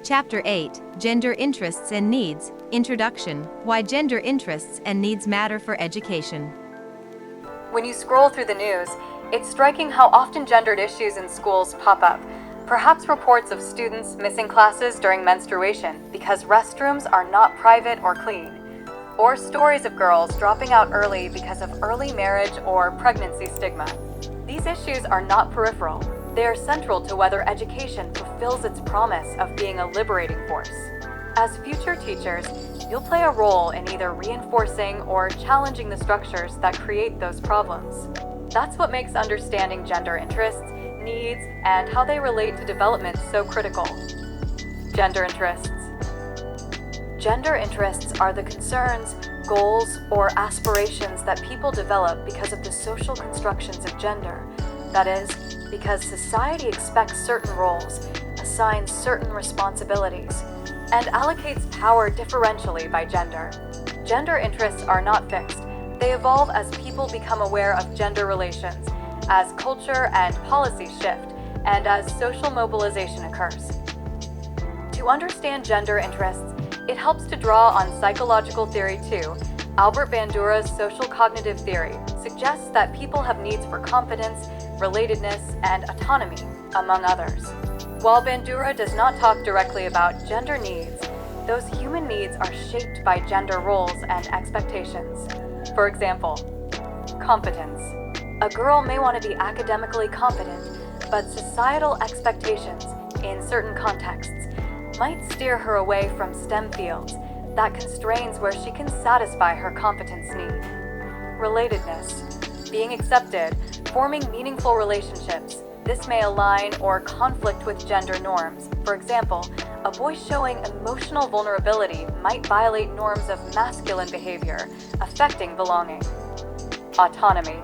Chapter 8, Gender Interests and Needs, Introduction, Why Gender Interests and Needs Matter for Education. When you scroll through the news, it's striking how often gendered issues in schools pop up. Perhaps reports of students missing classes during menstruation because restrooms are not private or clean, or stories of girls dropping out early because of early marriage or pregnancy stigma. These issues are not peripheral. They are central to whether education fulfills its promise of being a liberating force. As future teachers, you'll play a role in either reinforcing or challenging the structures that create those problems. That's what makes understanding gender interests, needs, and how they relate to development so critical. Gender interests. Gender interests are the concerns, goals, or aspirations that people develop because of the social constructions of gender. That is, because society expects certain roles, assigns certain responsibilities, and allocates power differentially by gender. Gender interests are not fixed. They evolve as people become aware of gender relations, as culture and policy shift, and as social mobilization occurs. To understand gender interests, it helps to draw on psychological theory too. Albert Bandura's social cognitive theory suggests that people have needs for competence, relatedness, and autonomy, among others. While Bandura does not talk directly about gender needs, those human needs are shaped by gender roles and expectations. For example, competence. A girl may want to be academically competent, but societal expectations, in certain contexts, might steer her away from STEM fields that constrains where she can satisfy her competence need. Relatedness. Being accepted, forming meaningful relationships. This may align or conflict with gender norms. For example, a boy showing emotional vulnerability might violate norms of masculine behavior, affecting belonging. Autonomy.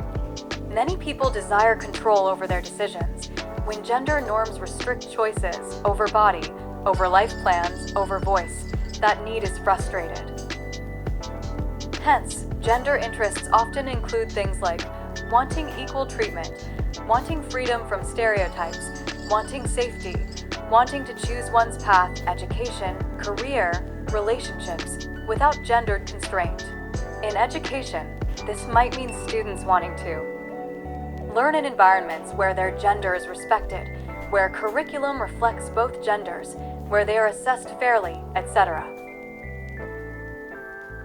Many people desire control over their decisions. When gender norms restrict choices over body, over life plans, over voice, that need is frustrated. Hence, gender interests often include things like wanting equal treatment, wanting freedom from stereotypes, wanting safety, wanting to choose one's path, education, career, relationships, without gendered constraint. In education, this might mean students wanting to learn in environments where their gender is respected, where curriculum reflects both genders, where they are assessed fairly, etc.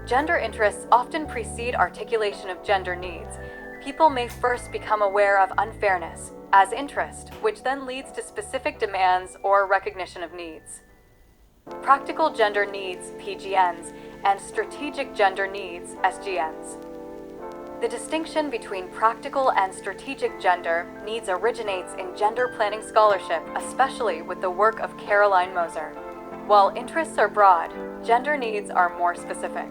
Gender interests often precede articulation of gender needs. People may first become aware of unfairness as interest, which then leads to specific demands or recognition of needs. Practical gender needs, PGNs, and strategic gender needs, SGNs. The distinction between practical and strategic gender needs originates in gender planning scholarship, especially with the work of Caroline Moser. While interests are broad, gender needs are more specific.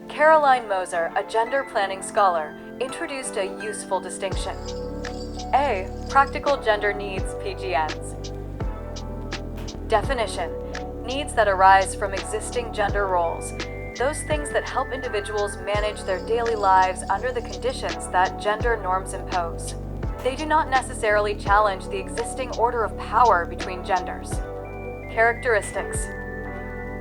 Caroline Moser, a gender planning scholar, introduced a useful distinction. A. Practical gender needs, PGNs. Definition: needs that arise from existing gender roles. Those things that help individuals manage their daily lives under the conditions that gender norms impose. They do not necessarily challenge the existing order of power between genders. Characteristics: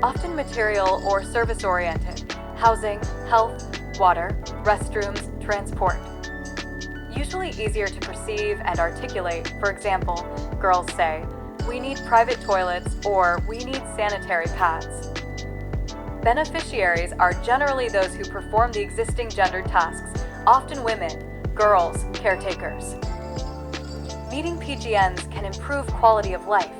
often material or service-oriented, housing, health, water, restrooms, transport. Usually easier to perceive and articulate. For example, girls say, "We need private toilets," or "We need sanitary pads." Beneficiaries are generally those who perform the existing gendered tasks, often women, girls, caretakers. Meeting PGNs can improve quality of life,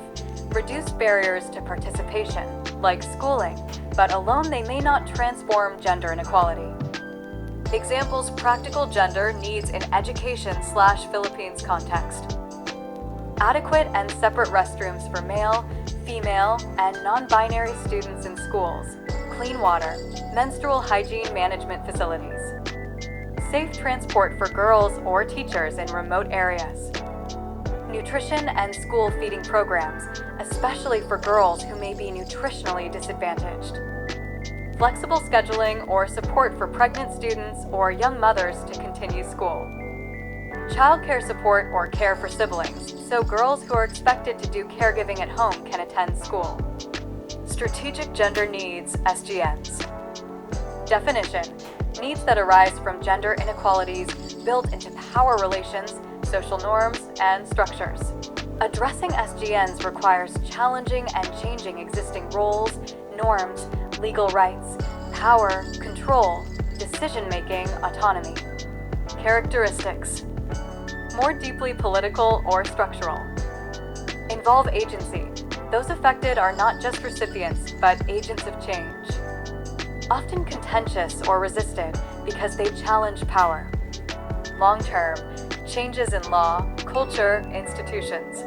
reduce barriers to participation, like schooling, but alone they may not transform gender inequality. Examples: practical gender needs in education/Philippines context. Adequate and separate restrooms for male, female, and non-binary students in schools. Clean water, menstrual hygiene management facilities. Safe transport for girls or teachers in remote areas. Nutrition and school feeding programs, especially for girls who may be nutritionally disadvantaged. Flexible scheduling or support for pregnant students or young mothers to continue school. Childcare support or care for siblings, so girls who are expected to do caregiving at home can attend school. Strategic Gender Needs, SGNs. Definition: needs that arise from gender inequalities built into power relations, social norms, and structures. Addressing SGNs requires challenging and changing existing roles, norms, legal rights, power, control, decision-making, autonomy. Characteristics: more deeply political or structural. Involve agency. Those affected are not just recipients, but agents of change. Often contentious or resisted because they challenge power. Long-term, changes in law, culture, institutions.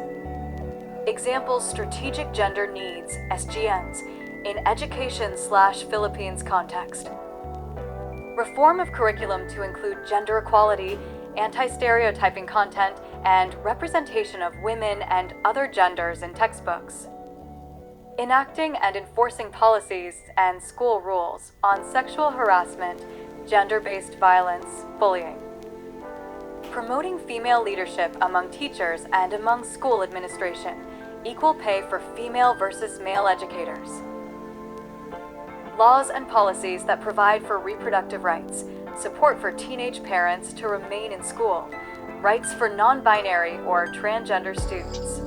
Examples: strategic gender needs, SGNs, in education/Philippines context. Reform of curriculum to include gender equality, anti-stereotyping content, and representation of women and other genders in textbooks. Enacting and enforcing policies and school rules on sexual harassment, gender-based violence, bullying. Promoting female leadership among teachers and among school administration, equal pay for female versus male educators. Laws and policies that provide for reproductive rights, support for teenage parents to remain in school, rights for non-binary or transgender students.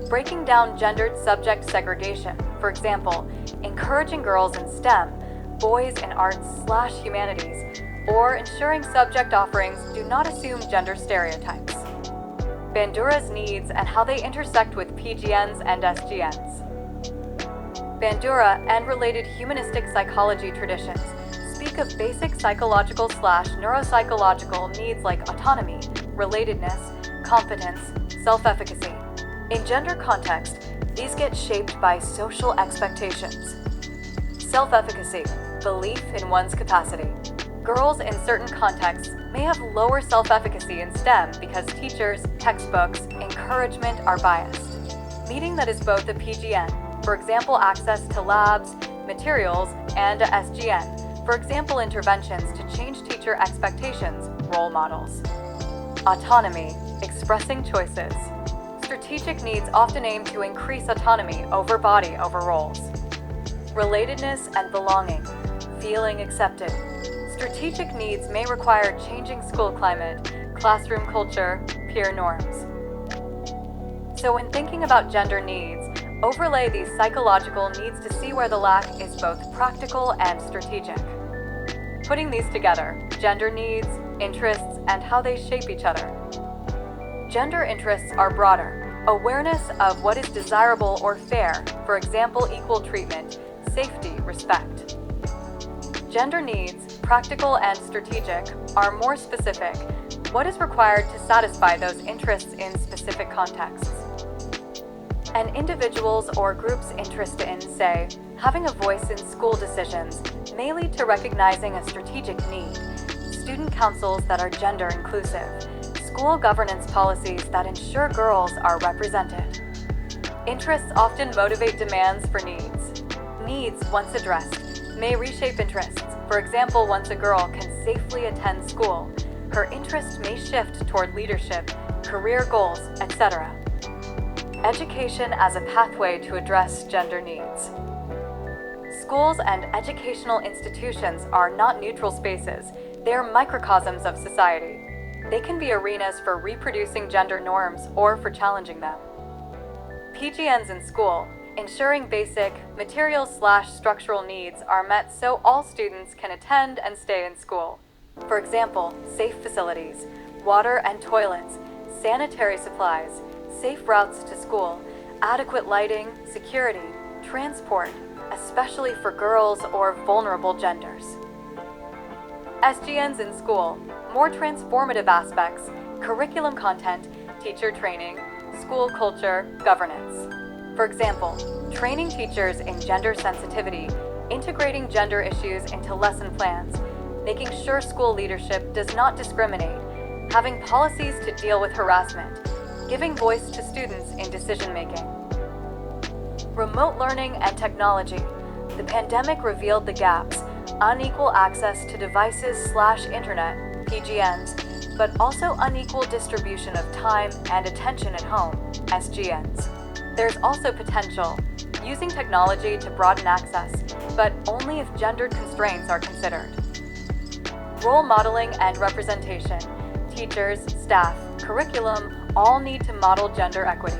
Breaking down gendered subject segregation, for example, encouraging girls in STEM, boys in arts/humanities, or ensuring subject offerings do not assume gender stereotypes. Bandura's needs and how they intersect with PGNs and SGNs. Bandura and related humanistic psychology traditions speak of basic psychological/neuropsychological needs like autonomy, relatedness, competence, self-efficacy. In gender context, these get shaped by social expectations. Self-efficacy, belief in one's capacity. Girls in certain contexts may have lower self-efficacy in STEM because teachers, textbooks, encouragement are biased. Meeting that is both a PGN, for example access to labs, materials, and a SGN, for example interventions to change teacher expectations, role models. Autonomy, expressing choices. Strategic needs often aim to increase autonomy over body over roles. Relatedness and belonging, feeling accepted. Strategic needs may require changing school climate, classroom culture, peer norms. So when thinking about gender needs, overlay these psychological needs to see where the lack is both practical and strategic. Putting these together, gender needs, interests, and how they shape each other. Gender interests are broader. Awareness of what is desirable or fair, for example, equal treatment, safety, respect. Gender needs, practical and strategic, are more specific. What is required to satisfy those interests in specific contexts? An individual's or group's interest in, say, having a voice in school decisions may lead to recognizing a strategic need, student councils that are gender inclusive, school governance policies that ensure girls are represented. Interests often motivate demands for needs. Needs, once addressed, may reshape interests. For example, once a girl can safely attend school, her interest may shift toward leadership, career goals, etc. Education as a pathway to address gender needs. Schools and educational institutions are not neutral spaces. They are microcosms of society. They can be arenas for reproducing gender norms or for challenging them. PGNs in school, ensuring basic material/structural needs are met so all students can attend and stay in school. For example, safe facilities, water and toilets, sanitary supplies, safe routes to school, adequate lighting, security, transport, especially for girls or vulnerable genders. SGNs in school, more transformative aspects, curriculum content, teacher training, school culture, governance. For example, training teachers in gender sensitivity, integrating gender issues into lesson plans, making sure school leadership does not discriminate, having policies to deal with harassment, giving voice to students in decision-making. Remote learning and technology. The pandemic revealed the gaps, unequal access to devices/internet, PGNs, but also unequal distribution of time and attention at home, SGNs. There's also potential. using technology to broaden access, but only if gendered constraints are considered. Role modeling and representation. Teachers, staff, curriculum all need to model gender equity.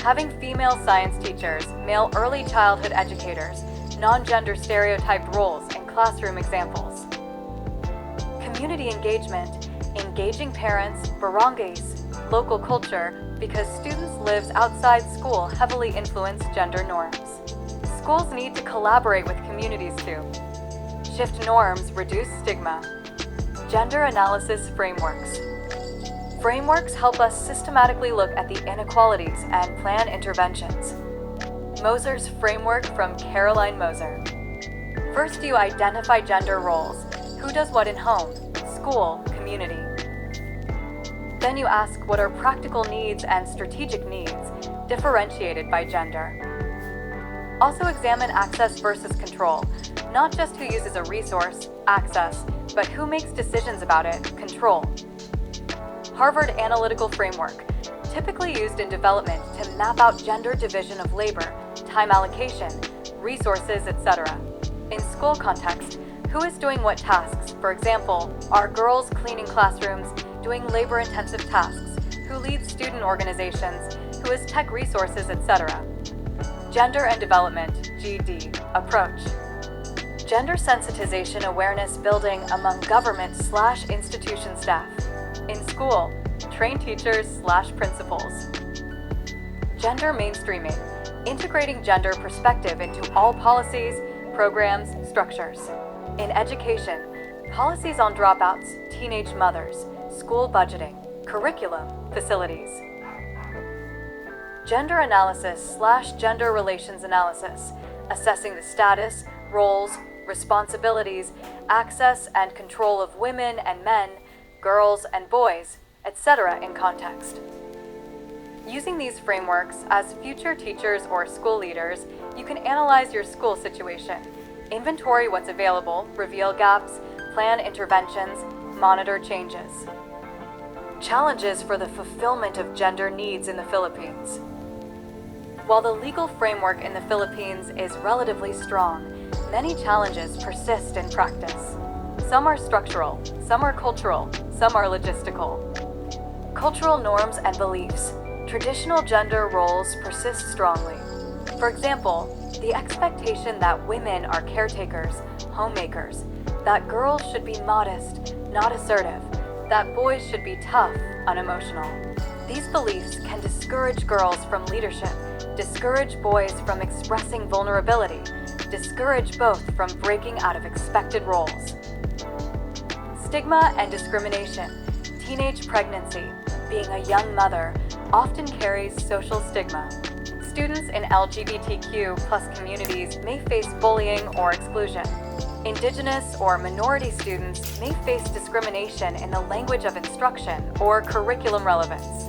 Having female science teachers, male early childhood educators, non-gender stereotyped roles in classroom examples. Community engagement, engaging parents, barangays, local culture, because students' lives outside school heavily influence gender norms. Schools need to collaborate with communities too. Shift norms, reduce stigma. Gender analysis frameworks. Frameworks help us systematically look at the inequalities and plan interventions. Moser's framework from Caroline Moser. First, you identify gender roles. Who does what in home, school, community? Then you ask what are practical needs and strategic needs, differentiated by gender. Also examine access versus control, not just who uses a resource, access, but who makes decisions about it, control. Harvard Analytical Framework, typically used in development to map out gender division of labor, time allocation, resources, etc. In school context, who is doing what tasks? For example, are girls cleaning classrooms, doing labor-intensive tasks? Who leads student organizations? Who has tech resources, etc.? Gender and Development, GD, approach. Gender sensitization awareness building among government/institution staff. In school, train teachers/principals. Gender mainstreaming, integrating gender perspective into all policies, programs, structures. In education, policies on dropouts, teenage mothers, school budgeting, curriculum, facilities. Gender analysis/gender relations analysis, assessing the status, roles, responsibilities, access and control of women and men, girls and boys, etc. in context. Using these frameworks, as future teachers or school leaders, you can analyze your school situation, inventory what's available, reveal gaps, plan interventions, monitor changes. Challenges for the fulfillment of gender needs in the Philippines. While the legal framework in the Philippines is relatively strong, many challenges persist in practice. Some are structural, some are cultural, some are logistical. Cultural norms and beliefs. Traditional gender roles persist strongly. For example, the expectation that women are caretakers, homemakers, that girls should be modest, not assertive, that boys should be tough, unemotional. These beliefs can discourage girls from leadership, discourage boys from expressing vulnerability, discourage both from breaking out of expected roles. Stigma and discrimination. Teenage pregnancy, being a young mother, often carries social stigma. Students in LGBTQ+ communities may face bullying or exclusion. Indigenous or minority students may face discrimination in the language of instruction or curriculum relevance.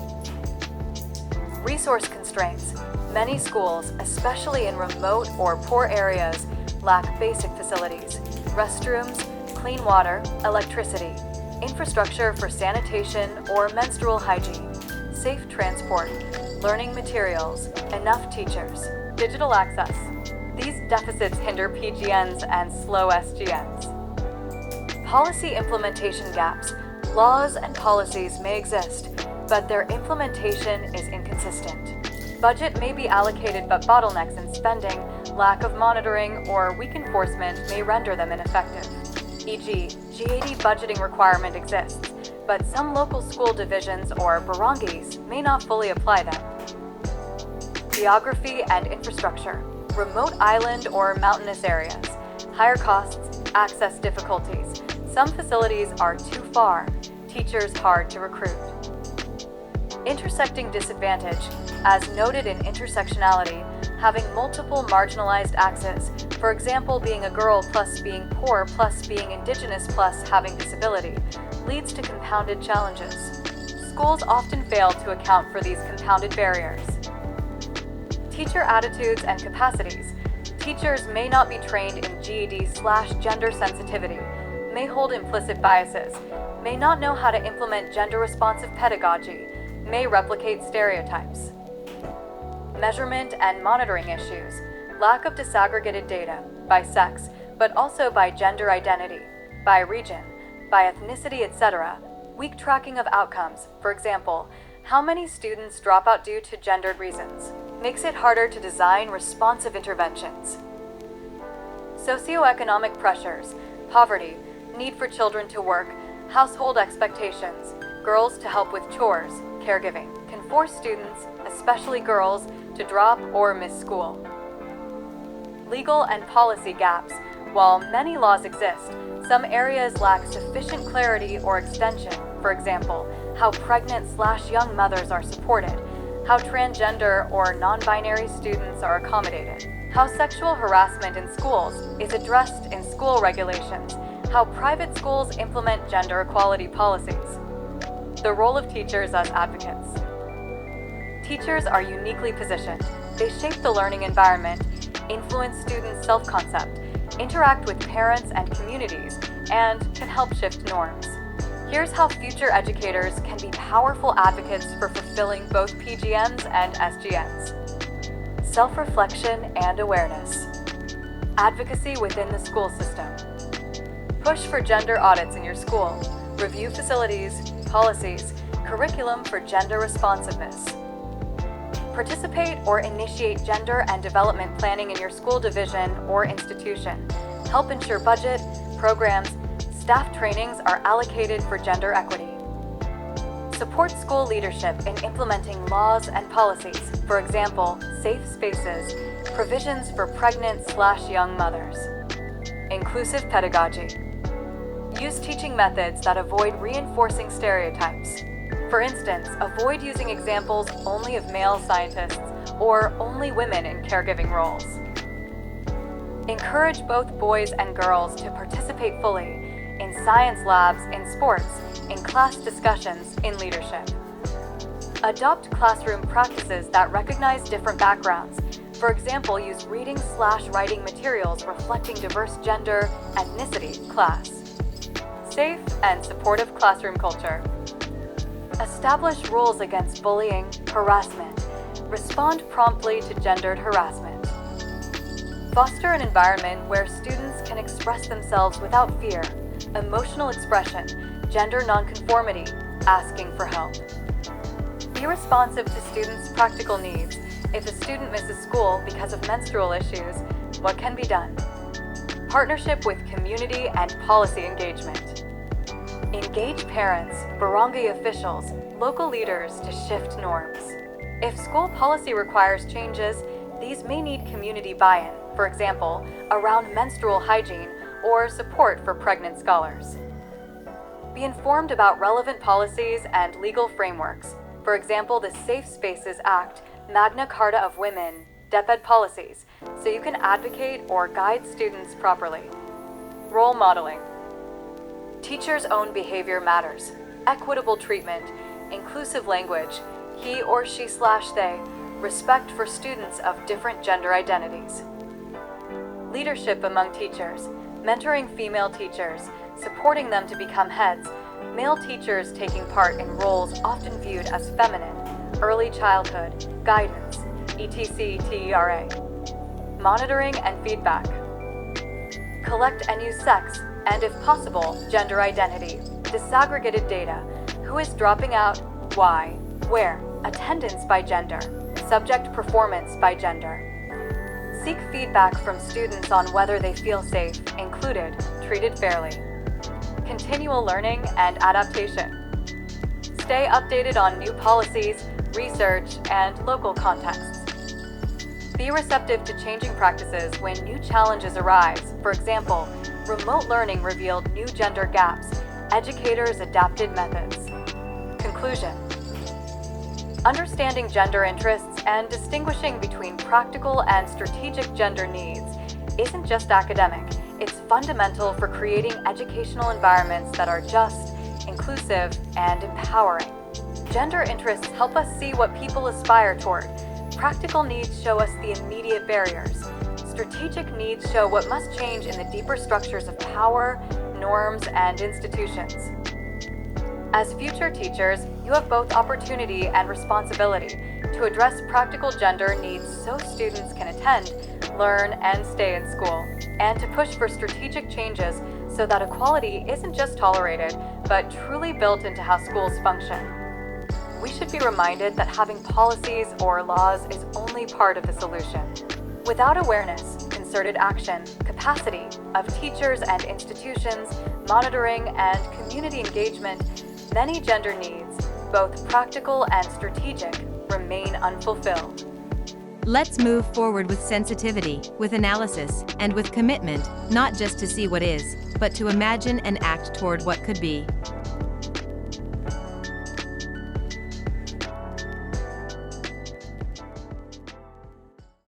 Resource constraints. Many schools, especially in remote or poor areas, lack basic facilities, restrooms, clean water, electricity, infrastructure for sanitation or menstrual hygiene, safe transport, learning materials, enough teachers, digital access. These deficits hinder PGNs and slow SGNs. Policy implementation gaps. Laws and policies may exist, but their implementation is inconsistent. Budget may be allocated, but bottlenecks in spending, lack of monitoring, or weak enforcement may render them ineffective. E.g., GAD budgeting requirement exists, but some local school divisions or barangays may not fully apply them. Geography and infrastructure. Remote island or mountainous areas. Higher costs, access difficulties. Some facilities are too far, teachers hard to recruit. Intersecting disadvantage. As noted in intersectionality, having multiple marginalized axes, for example being a girl plus being poor plus being indigenous plus having disability, leads to compounded challenges. Schools often fail to account for these compounded barriers. Teacher attitudes and capacities. Teachers may not be trained in GED/gender sensitivity, may hold implicit biases, may not know how to implement gender-responsive pedagogy, may replicate stereotypes. Measurement and monitoring issues. lack of disaggregated data by sex, but also by gender identity, by region, by ethnicity, etc., weak tracking of outcomes, for example, how many students drop out due to gendered reasons, makes it harder to design responsive interventions. Socioeconomic pressures, poverty, need for children to work, household expectations, girls to help with chores, caregiving, can force students, especially girls, to drop or miss school. Legal and policy gaps. While many laws exist, some areas lack sufficient clarity or extension. For example, how pregnant/young mothers are supported, how transgender or non-binary students are accommodated, how sexual harassment in schools is addressed in school regulations, how private schools implement gender equality policies. The role of teachers as advocates. Teachers are uniquely positioned. They shape the learning environment, influence students' self-concept, interact with parents and communities, and can help shift norms. Here's how future educators can be powerful advocates for fulfilling both PGNs and SGNs. Self-reflection and awareness. Advocacy within the school system. Push for gender audits in your school. Review facilities, policies, curriculum for gender responsiveness. Participate or initiate gender and development planning in your school division or institution. Help ensure budget, programs, staff trainings are allocated for gender equity. Support school leadership in implementing laws and policies, for example, safe spaces, provisions for pregnant/young mothers. Inclusive pedagogy. Use teaching methods that avoid reinforcing stereotypes. For instance, avoid using examples only of male scientists or only women in caregiving roles. Encourage both boys and girls to participate fully in science labs, in sports, in class discussions, in leadership. Adopt classroom practices that recognize different backgrounds. For example, use reading/writing materials reflecting diverse gender, ethnicity, class. Safe and supportive classroom culture. Establish rules against bullying, harassment. Respond promptly to gendered harassment. Foster an environment where students can express themselves without fear, emotional expression, gender nonconformity, asking for help. Be responsive to students' practical needs. If a student misses school because of menstrual issues, what can be done? Partnership with community and policy engagement. Engage parents, barangay officials, local leaders to shift norms. If school policy requires changes, these may need community buy-in, for example, around menstrual hygiene or support for pregnant scholars. Be informed about relevant policies and legal frameworks, for example, the Safe Spaces Act, Magna Carta of Women, DepEd policies, so you can advocate or guide students properly. Role modeling. Teachers' own behavior matters. Equitable treatment, inclusive language, he or she/they, respect for students of different gender identities. Leadership among teachers, mentoring female teachers, supporting them to become heads, male teachers taking part in roles often viewed as feminine, early childhood, guidance, etc. Monitoring and feedback. Collect and use sex, and if possible, gender identity, disaggregated data, who is dropping out, why, where, attendance by gender, subject performance by gender. Seek feedback from students on whether they feel safe, included, treated fairly. Continual learning and adaptation. Stay updated on new policies, research, and local contexts. Be receptive to changing practices when new challenges arise. For example, remote learning revealed new gender gaps. Educators adapted methods. Conclusion. Understanding gender interests and distinguishing between practical and strategic gender needs isn't just academic, it's fundamental for creating educational environments that are just, inclusive, and empowering. Gender interests help us see what people aspire toward. Practical needs show us the immediate barriers. Strategic needs show what must change in the deeper structures of power, norms, and institutions. As future teachers, you have both opportunity and responsibility to address practical gender needs so students can attend, learn, and stay in school, and to push for strategic changes so that equality isn't just tolerated, but truly built into how schools function. We should be reminded that having policies or laws is only part of the solution. Without awareness, concerted action, capacity of teachers and institutions, monitoring, and community engagement, many gender needs, both practical and strategic, remain unfulfilled. Let's move forward with sensitivity, with analysis, and with commitment, not just to see what is, but to imagine and act toward what could be.